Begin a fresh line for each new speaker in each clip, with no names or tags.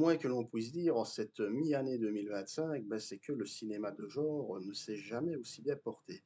Moins que l'on puisse dire en cette mi-année 2025, c'est que le cinéma de genre ne s'est jamais aussi bien porté.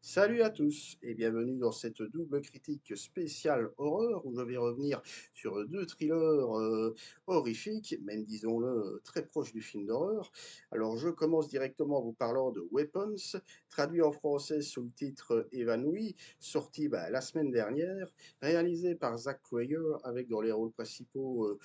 Salut à tous et bienvenue dans cette double critique spéciale horreur où je vais revenir sur deux thrillers horrifiques, même disons-le très proches du film d'horreur. Alors je commence directement en vous parlant de Weapons, traduit en français sous le titre Évanoui, sorti la semaine dernière, réalisé par Zach Cregger avec dans les rôles principaux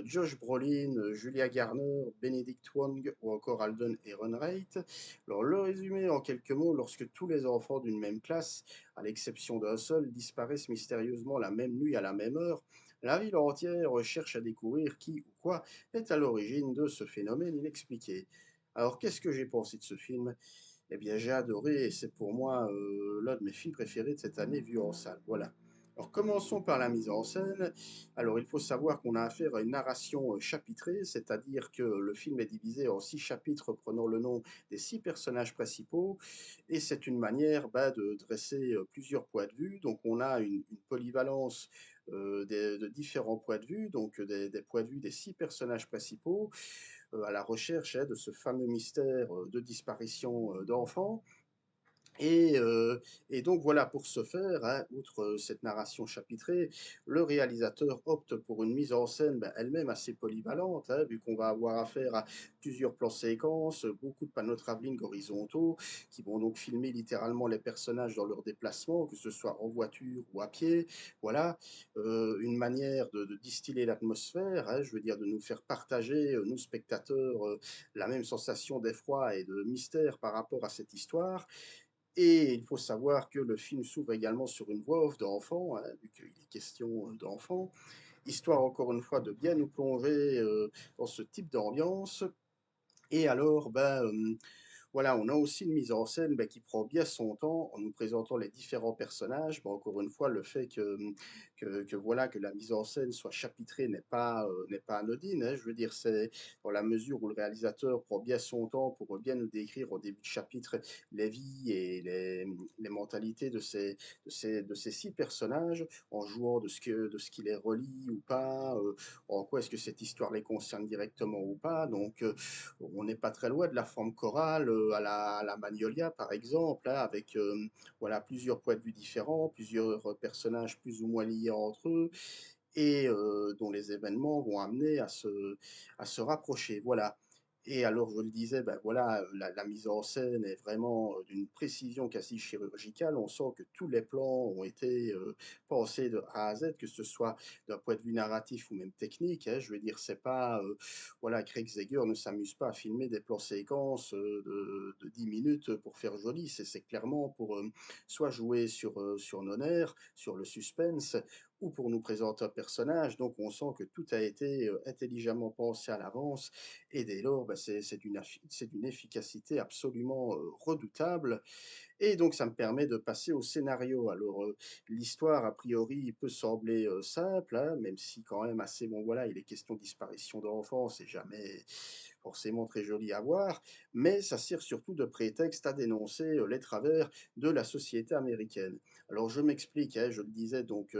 Josh Brolin, Julia Garner, Benedict Wong ou encore Alden Ehrenreich. Alors, le résumé en quelques mots, lorsque tous les enfants d'une même classe, à l'exception d'un seul, disparaissent mystérieusement la même nuit à la même heure, la ville entière cherche à découvrir qui ou quoi est à l'origine de ce phénomène inexpliqué. Alors, qu'est-ce que j'ai pensé de ce film? Eh bien, j'ai adoré et c'est pour moi l'un de mes films préférés de cette année vu en salle. Voilà. Alors, commençons par la mise en scène. Alors, il faut savoir qu'on a affaire à une narration chapitrée, c'est-à-dire que le film est divisé en 6 chapitres prenant le nom des 6 personnages principaux, et c'est une manière de dresser plusieurs points de vue. Donc, on a une polyvalence de différents points de vue, donc des points de vue des 6 personnages principaux, à la recherche de ce fameux mystère de disparition d'enfants. Et, euh, et donc voilà, pour ce faire, hein, outre cette narration chapitrée, le réalisateur opte pour une mise en scène elle-même assez polyvalente, hein, vu qu'on va avoir affaire à plusieurs plans séquences, beaucoup de panneaux travelling horizontaux, qui vont donc filmer littéralement les personnages dans leurs déplacements, que ce soit en voiture ou à pied. Voilà, une manière de distiller l'atmosphère, hein, je veux dire de nous faire partager, nous spectateurs, la même sensation d'effroi et de mystère par rapport à cette histoire. Et il faut savoir que le film s'ouvre également sur une voix off d'enfant, hein, vu qu'il est question d'enfants, histoire encore une fois de bien nous plonger dans ce type d'ambiance. Et alors, voilà, on a aussi une mise en scène qui prend bien son temps en nous présentant les différents personnages. Encore une fois, le fait voilà, que la mise en scène soit chapitrée n'est pas anodine, hein. Je veux dire, c'est dans la mesure où le réalisateur prend bien son temps pour bien nous décrire au début de chapitre les vies et les mentalités de ces 6 personnages, en jouant de ce qui les relie ou pas, en quoi est-ce que cette histoire les concerne directement ou pas. Donc, on n'est pas très loin de la forme chorale à la Magnolia, par exemple, hein, avec voilà, plusieurs points de vue différents, plusieurs personnages plus ou moins liés entre eux, et dont les événements vont amener à se rapprocher. Voilà. Et alors, je le disais, voilà, la mise en scène est vraiment d'une précision quasi chirurgicale. On sent que tous les plans ont été pensés de A à Z, que ce soit d'un point de vue narratif ou même technique, hein. Je veux dire, c'est pas, voilà, Craig Zieger ne s'amuse pas à filmer des plans séquences de 10 minutes pour faire joli. C'est clairement pour soit jouer sur nos nerfs, sur le suspense, ou pour nous présenter un personnage. Donc on sent que tout a été intelligemment pensé à l'avance et dès lors, c'est d'une efficacité absolument redoutable. Et donc ça me permet de passer au scénario. Alors l'histoire, a priori, peut sembler simple, hein, même si quand même assez, bon voilà, il est question de disparition d'enfants, c'est jamais forcément très joli à voir, mais ça sert surtout de prétexte à dénoncer les travers de la société américaine. Alors je m'explique, hein, je le disais, donc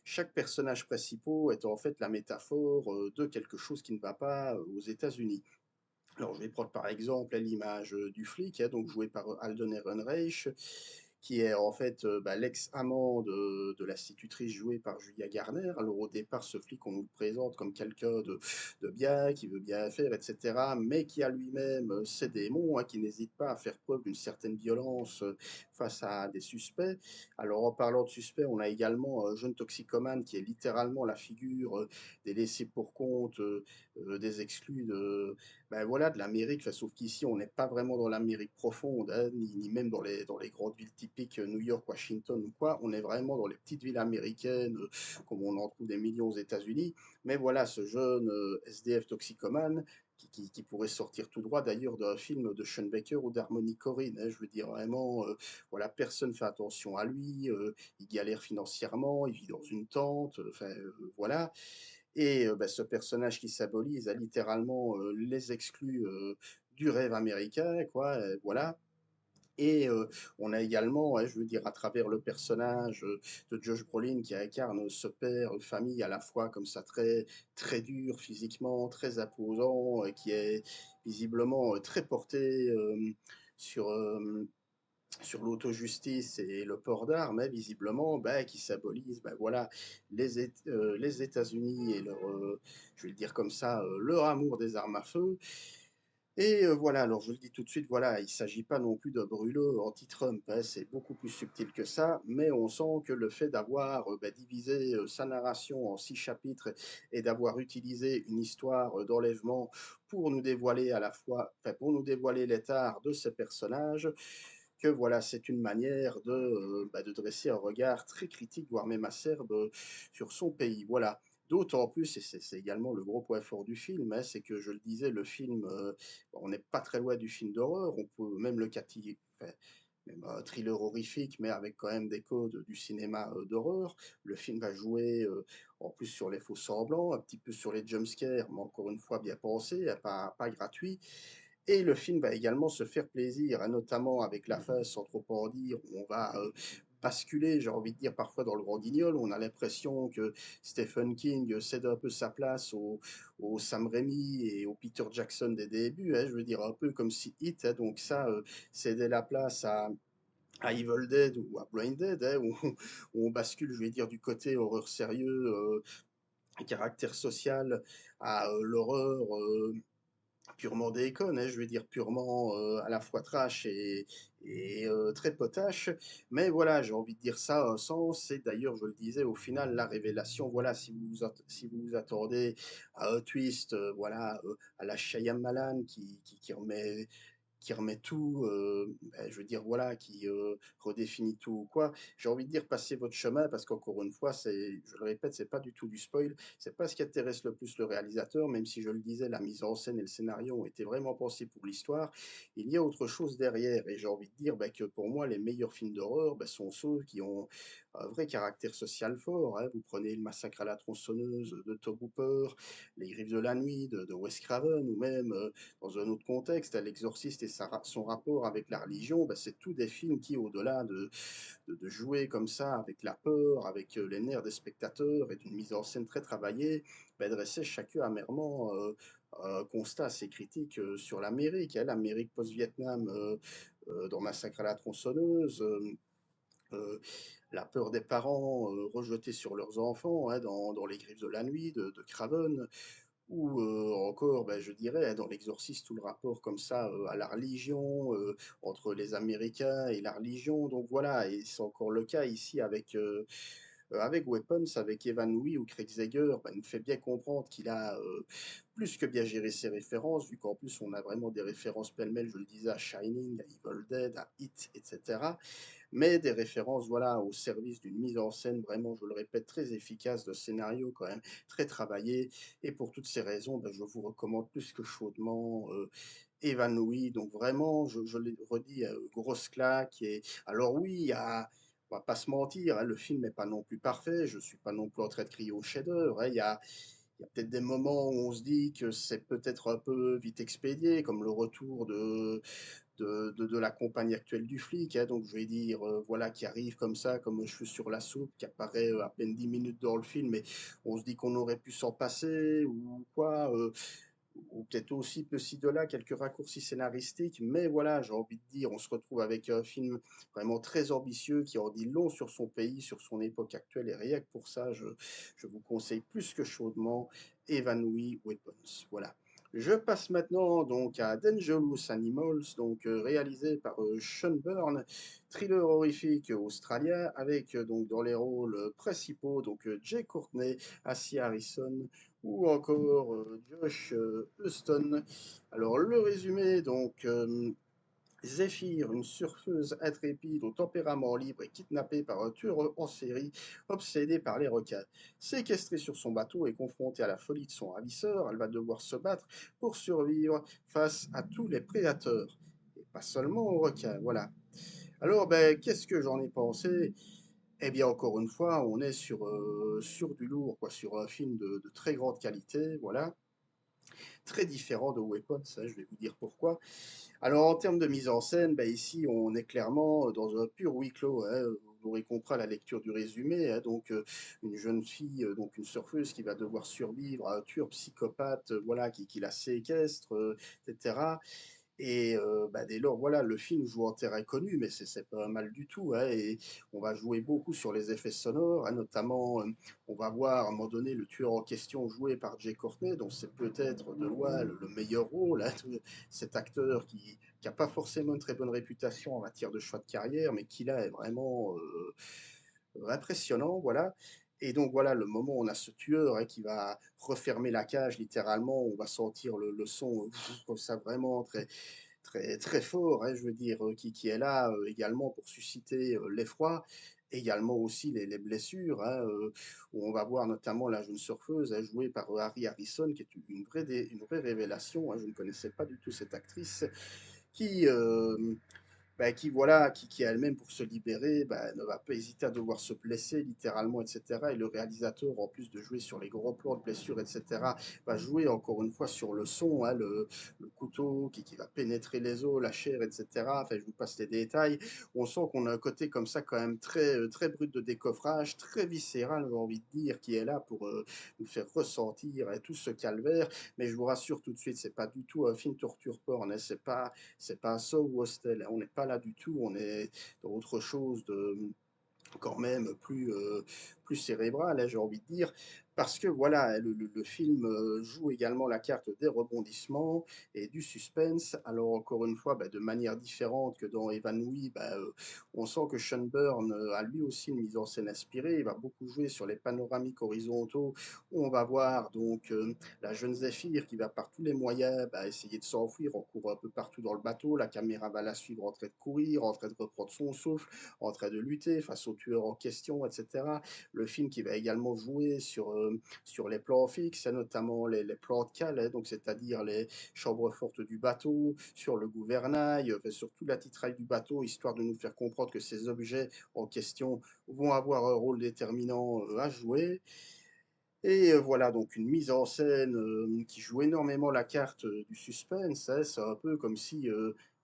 chaque personnage principal est en fait la métaphore de quelque chose qui ne va pas aux États-Unis. Alors, je vais prendre par exemple l'image du flic, hein, donc joué par Alden Ehrenreich, qui est en fait l'ex-amant de l'institutrice jouée par Julia Garner. Alors, au départ, ce flic, on nous le présente comme quelqu'un de bien, qui veut bien faire, etc., mais qui a lui-même ses démons, hein, qui n'hésite pas à faire preuve d'une certaine violence face à des suspects. Alors, en parlant de suspects, on a également un jeune toxicomane qui est littéralement la figure des laissés pour compte, des exclus voilà, de l'Amérique, enfin, sauf qu'ici, on n'est pas vraiment dans l'Amérique profonde, hein, ni même dans les grandes villes typiques New York, Washington ou quoi. On est vraiment dans les petites villes américaines, comme on en trouve des millions aux États-Unis. Mais voilà, ce jeune SDF toxicomane, qui pourrait sortir tout droit d'ailleurs d'un film de Sean Baker ou d'Harmony Korine, hein. Je veux dire vraiment, voilà, personne fait attention à lui, il galère financièrement, il vit dans une tente, enfin voilà. Et ce personnage qui symbolise a littéralement les exclus du rêve américain, quoi, voilà. Et on a également, ouais, je veux dire, à travers le personnage de Josh Brolin qui incarne ce père famille à la fois comme ça très dur physiquement, très imposant, qui est visiblement très porté sur, sur l'autojustice et le port d'armes, hein, visiblement, bah, qui symbolise bah, voilà, les États-Unis et leur, je vais le dire comme ça, leur amour des armes à feu. Et voilà, alors je le dis tout de suite, voilà, il ne s'agit pas non plus de brûlot anti-Trump, hein, c'est beaucoup plus subtil que ça, mais on sent que le fait d'avoir bah, divisé sa narration en 6 chapitres et d'avoir utilisé une histoire d'enlèvement pour nous dévoiler à la fois, enfin, pour nous dévoiler l'état de ces personnages, que voilà, c'est une manière bah, de dresser un regard très critique, voire même acerbe, sur son pays. Voilà. D'autant plus, et c'est également le gros point fort du film, hein, c'est que je le disais, le film, bon, on n'est pas très loin du film d'horreur, on peut même le qualifier, enfin, même un thriller horrifique, mais avec quand même des codes du cinéma d'horreur. Le film va jouer en plus sur les faux semblants, un petit peu sur les jumpscares, mais encore une fois bien pensé, hein, pas gratuit. Et le film va également se faire plaisir, hein, notamment avec la fin, sans trop en dire, où on va basculer, j'ai envie de dire, parfois dans le grand guignol. On a l'impression que Stephen King cède un peu sa place au Sam Raimi et au Peter Jackson des débuts, hein, je veux dire, un peu comme si Hit, hein, donc ça, cédait la place à Evil Dead ou à Blind Dead, hein, où on bascule, je vais dire, du côté horreur sérieux, caractère social, à l'horreur purement déconne, hein, je veux dire purement à la fois trash et très potache. Mais voilà, j'ai envie de dire ça sans, c'est d'ailleurs, je le disais, au final, la révélation, voilà, si vous vous attendez à un twist, voilà, à la Shyamalan qui remet tout, je veux dire, voilà, qui redéfinit tout ou quoi. J'ai envie de dire, passez votre chemin parce qu'encore une fois, je le répète, c'est pas du tout du spoil. C'est pas ce qui intéresse le plus le réalisateur, même si je le disais, la mise en scène et le scénario ont été vraiment pensés pour l'histoire. Il y a autre chose derrière et j'ai envie de dire que pour moi, les meilleurs films d'horreur sont ceux qui ont un vrai caractère social fort, hein. Vous prenez Le Massacre à la tronçonneuse de Tobe Hooper, Les Griffes de la Nuit de Wes Craven ou même dans un autre contexte, L'Exorciste et son rapport avec la religion, c'est tous des films qui, au-delà de jouer comme ça avec la peur, avec les nerfs des spectateurs et d'une mise en scène très travaillée, dressaient chacun amèrement un constat assez critique sur l'Amérique, hein, l'Amérique post-Vietnam dans Massacre à la tronçonneuse. Euh, la peur des parents rejetés sur leurs enfants, hein, dans Les Griffes de la Nuit de Craven, ou encore, je dirais, hein, dans l'Exorciste, tout le rapport comme ça à la religion, entre les Américains et la religion. Donc voilà, et c'est encore le cas ici avec Weapons, avec Evan Louis ou Craig Zager, nous fait bien comprendre qu'il a plus que bien géré ses références, vu qu'en plus on a vraiment des références pêle-mêle, je le disais, à Shining, à Evil Dead, à It, etc. Mais des références, voilà, au service d'une mise en scène vraiment, je le répète, très efficace, de scénario quand même très travaillé. Et pour toutes ces raisons, je vous recommande plus que chaudement Évanoui. Donc vraiment, je l'ai redit, grosse claque. Et alors oui, on va pas se mentir, hein, le film n'est pas non plus parfait. Je suis pas non plus en train de crier au chef-d'œuvre, hein. Il y a peut-être des moments où on se dit que c'est peut-être un peu vite expédié, comme le retour de la compagne actuelle du flic, hein. Donc je vais dire, voilà, qui arrive comme ça, comme un cheveu sur la soupe, qui apparaît à peine 10 minutes dans le film, mais on se dit qu'on aurait pu s'en passer, ou quoi. Ou peut-être aussi ci de là quelques raccourcis scénaristiques, mais voilà, j'ai envie de dire, on se retrouve avec un film vraiment très ambitieux qui en dit long sur son pays, sur son époque actuelle, et rien que pour ça, je vous conseille plus que chaudement Evanoui Weapons. Voilà. Je passe maintenant donc à Dangerous Animals, donc réalisé par Sean Byrne, thriller horrifique australien avec donc dans les rôles principaux donc Jay Courtney, Assia Harrison, ou encore Josh Huston. Alors le résumé, donc Zephyr, une surfeuse intrépide au tempérament libre, est kidnappée par un tueur en série obsédé par les requins. Séquestrée sur son bateau et confrontée à la folie de son ravisseur, elle va devoir se battre pour survivre face à tous les prédateurs. Et pas seulement aux requins, voilà. Alors, qu'est-ce que j'en ai pensé? Eh bien, encore une fois, on est sur du lourd, quoi, sur un film de très grande qualité, voilà. très différent de Weapons, hein, je vais vous dire pourquoi. Alors en termes de mise en scène, bah, ici on est clairement dans un pur huis clos, hein. Vous l'aurez compris à la lecture du résumé, hein, donc une jeune fille, donc une surfeuse qui va devoir survivre à un tueur psychopathe, voilà, qui la séquestre, etc. Et bah, dès lors, voilà, le film joue en terrain connu, mais c'est pas mal du tout, hein, et on va jouer beaucoup sur les effets sonores, hein, notamment, on va voir à un moment donné le tueur en question joué par Jay Courtney, dont c'est peut-être de loin le meilleur rôle, hein, de cet acteur qui a pas forcément une très bonne réputation en matière de choix de carrière, mais qui là est vraiment impressionnant, voilà. Et donc voilà, le moment où on a ce tueur, hein, qui va refermer la cage littéralement, on va sentir le son comme ça vraiment très, très, très fort, hein, je veux dire, qui est là également pour susciter l'effroi, également aussi les blessures, hein, où on va voir notamment la jeune surfeuse, hein, jouée par Harry Harrison, qui est une vraie révélation, hein, je ne connaissais pas du tout cette actrice, qui, bah, qui voilà, qui elle-même pour se libérer, bah, ne va pas hésiter à devoir se blesser littéralement, etc. Et le réalisateur, en plus de jouer sur les gros plans de blessures, etc., va jouer encore une fois sur le son, hein, le couteau qui va pénétrer les os, la chair, etc. Enfin, je vous passe les détails. On sent qu'on a un côté comme ça quand même très, très brut de décoffrage, très viscéral, j'ai envie de dire, qui est là pour nous faire ressentir, hein, tout ce calvaire. Mais je vous rassure tout de suite, c'est pas du tout un film torture porn, hein, c'est pas Saw ou Hostel, on n'est pas là du tout, on est dans autre chose de quand même plus cérébral, hein, j'ai envie de dire, parce que voilà, le film joue également la carte des rebondissements et du suspense. Alors encore une fois, bah, de manière différente que dans Evanouie, bah, on sent que Sean Byrne a lui aussi une mise en scène inspirée. Il va beaucoup jouer sur les panoramiques horizontaux, où on va voir donc la jeune Zéphyr qui va par tous les moyens bah, essayer de s'enfuir en courant un peu partout dans le bateau. La caméra va la suivre en train de courir, en train de reprendre son souffle, en train de lutter face au tueur en question, etc. Le film qui va également jouer sur les plans fixes, hein, notamment les plans de cale, hein, donc c'est-à-dire les chambres fortes du bateau, sur le gouvernail, sur toute la titraille du bateau, histoire de nous faire comprendre que ces objets en question vont avoir un rôle déterminant à jouer. Et voilà, donc une mise en scène qui joue énormément la carte du suspense, hein. C'est un peu comme si,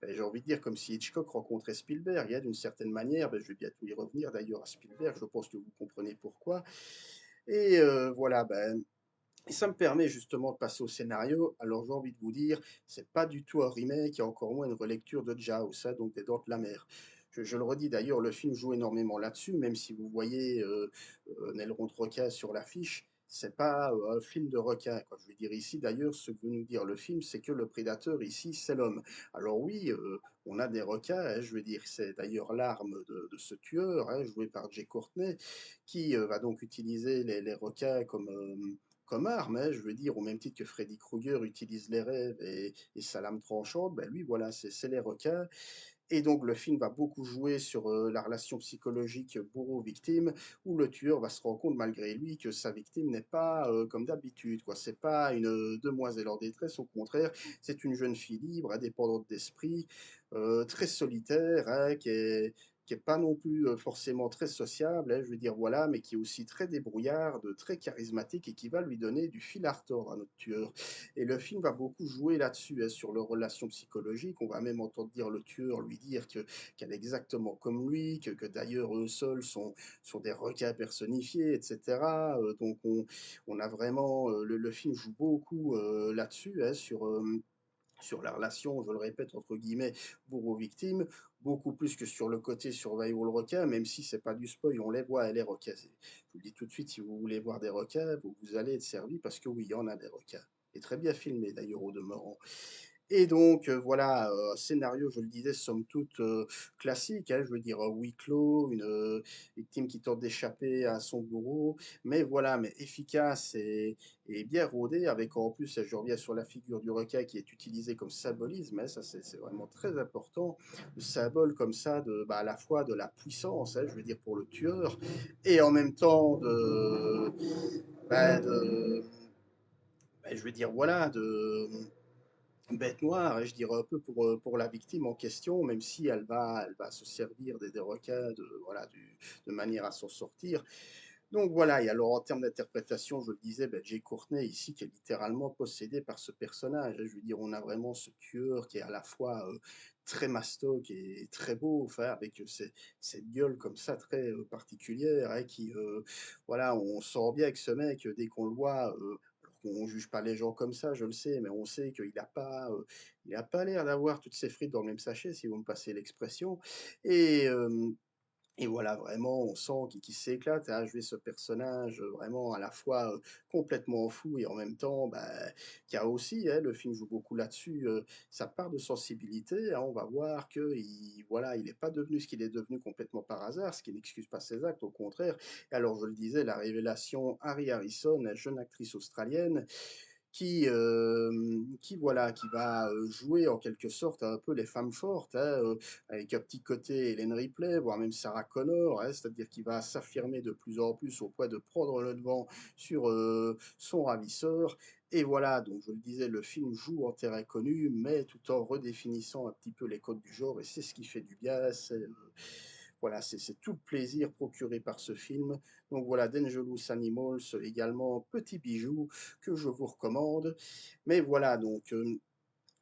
ben, j'ai envie de dire, comme si Hitchcock rencontrait Spielberg, hein, d'une certaine manière. Ben, je vais bientôt y revenir d'ailleurs à Spielberg, je pense que vous comprenez pourquoi. Et voilà, ben, et ça me permet justement de passer au scénario. Alors j'ai envie de vous dire, c'est pas du tout un remake, et encore moins une relecture de Jaws, hein, donc des Dents de la Mer. Je le redis d'ailleurs, le film joue énormément là-dessus, même si vous voyez un aileron de requin sur l'affiche, c'est pas un film de requin, quoi. Je veux dire ici d'ailleurs, ce que veut nous dire le film, c'est que le prédateur ici, c'est l'homme. Alors oui, on a des requins, hein, je veux dire, c'est d'ailleurs l'arme de ce tueur, hein, joué par Jay Courtney, qui va donc utiliser les requins comme arme, hein, je veux dire, au même titre que Freddy Krueger utilise les rêves et sa lame tranchante, ben lui, voilà, c'est les requins. Et donc, le film va beaucoup jouer sur la relation psychologique bourreau-victime, où le tueur va se rendre compte, malgré lui, que sa victime n'est pas comme d'habitude, quoi. C'est pas une demoiselle en détresse, au contraire, c'est une jeune fille libre, indépendante d'esprit, très solitaire, hein, qui est pas non plus forcément très sociable, hein, je veux dire, voilà, mais qui est aussi très débrouillarde, très charismatique et qui va lui donner du fil à retordre à notre tueur. Et le film va beaucoup jouer là-dessus, hein, sur leurs relations psychologiques. On va même entendre dire le tueur lui dire qu'elle est exactement comme lui, que d'ailleurs eux seuls sont des requins personnifiés, etc. Donc on a vraiment, le film joue beaucoup là-dessus, hein, sur la relation, je le répète, entre guillemets, bourreau-victime, beaucoup plus que sur le côté survival requin, même si c'est pas du spoil, on les voit, les requins. Je vous le dis tout de suite, si vous voulez voir des requins, vous allez être servi parce que oui, il y en a des requins. Et très bien filmé d'ailleurs au demeurant. Et donc, voilà, scénario, je le disais, somme toute, classique, hein, je veux dire, huis clos, une victime qui tente d'échapper à son bourreau, mais voilà, mais efficace et bien rodé, avec en plus, je reviens sur la figure du requin qui est utilisée comme symbolisme, hein, ça c'est vraiment très important, le symbole comme ça de, bah, à la fois de la puissance, hein, je veux dire, pour le tueur, et en même temps de, bah, je veux dire, voilà, de bête noire, et je dirais un peu pour la victime en question, même si elle va se servir des requins de, voilà, de manière à s'en sortir. Donc voilà, et alors en termes d'interprétation, je le disais, Jay Courtney ici qui est littéralement possédé par ce personnage, hein. Je veux dire, on a vraiment ce tueur qui est à la fois très mastoc et très beau, enfin, avec cette gueule comme ça très particulière, hein, voilà, on sent bien que ce mec, dès qu'on le voit, alors qu'on juge pas les gens comme ça, je le sais, mais on sait qu'il n'a pas, il a pas l'air d'avoir toutes ses frites dans le même sachet, si vous me passez l'expression. Et, et voilà, vraiment, on sent qu'il s'éclate à jouer ce personnage, vraiment à la fois, complètement fou et en même temps, qui a aussi, hein, le film joue beaucoup là-dessus, sa part de sensibilité, hein. On va voir qu'il voilà, il n'est pas devenu ce qu'il est devenu complètement par hasard, ce qui n'excuse pas ses actes, au contraire. Et alors, je le disais, la révélation Harry Harrison, la jeune actrice australienne, qui voilà, qui va, jouer en quelque sorte un peu les femmes fortes, hein, avec un petit côté Hélène Ripley, voire même Sarah Connor, hein. C'est-à-dire qu'il va s'affirmer de plus en plus au point de prendre le devant sur, son ravisseur. Et voilà, donc je le disais, le film joue en terrain connu, mais tout en redéfinissant un petit peu les codes du genre et c'est ce qui fait du bien, voilà, c'est tout le plaisir procuré par ce film. Donc voilà, Dangerous Animals, également petit bijou que je vous recommande. Mais voilà, donc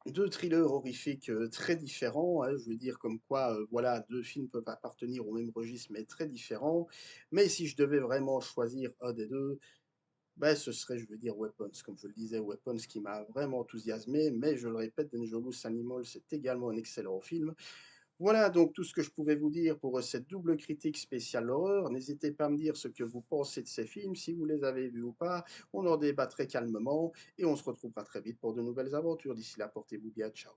2 thrillers horrifiques, très différents, hein. Je veux dire comme quoi, voilà, 2 films peuvent appartenir au même registre, mais très différents. Mais si je devais vraiment choisir un des 2, ce serait, je veux dire, Weapons. Comme je le disais, Weapons qui m'a vraiment enthousiasmé, mais je le répète, Dangerous Animals, c'est également un excellent film. Voilà donc tout ce que je pouvais vous dire pour cette double critique spéciale horreur. N'hésitez pas à me dire ce que vous pensez de ces films, si vous les avez vus ou pas. On en débat très calmement et on se retrouvera très vite pour de nouvelles aventures. D'ici là, portez-vous bien. Ciao.